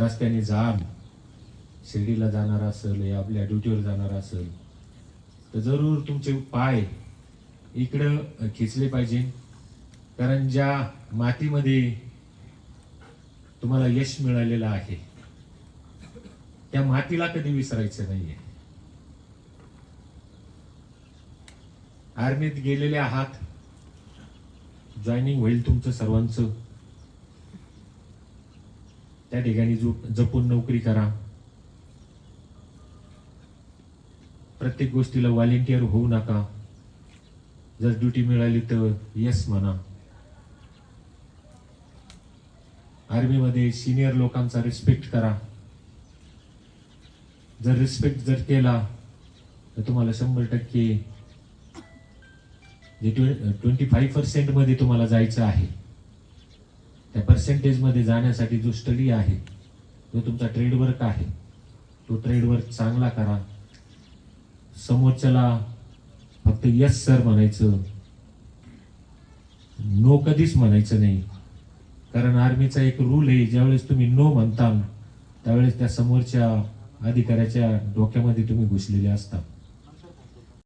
रस्त्याने जाल, शिर्डीला जाणार असेल या आपल्या ड्युटीवर जाणार असेल तर जरूर तुमचे पाय इकडं खेचले पाहिजे, कारण ज्या मातीमध्ये तुम्हाला यश मिळालेलं आहे त्या मातीला कधी विसरायचं नाहीये. आर्मीत गेलेले आहात, जॉईनिंग होईल तुमचं सर्वांचं. त्या ठिकाणी जपून नोकरी करा. प्रत्येक गोष्टीला व्हॉलेंटियर होऊ नका. जर ड्युटी मिळाली तर यस म्हणा. आर्मीमध्ये सिनियर लोकांचा रिस्पेक्ट करा. जर रिस्पेक्ट जर केला तर तुम्हाला 100% जे 25% मध्ये तुम्हाला जायचं आहे त्या पर्सेंटेज मध्ये जाण्यासाठी जो स्टडी आहे, जो तुमचा ट्रेडवर्क आहे, तो ट्रेडवर्क चांगला करा. समोरच्याला फक्त यस सर म्हणायचं, नो कधीच म्हणायचं नाही. कारण आर्मीचा एक रूल आहे, ज्यावेळेस तुम्ही नो म्हणता त्यावेळेस त्या समोरच्या अधिकाऱ्याच्या डोक्यामध्ये तुम्ही घुसलेले असता.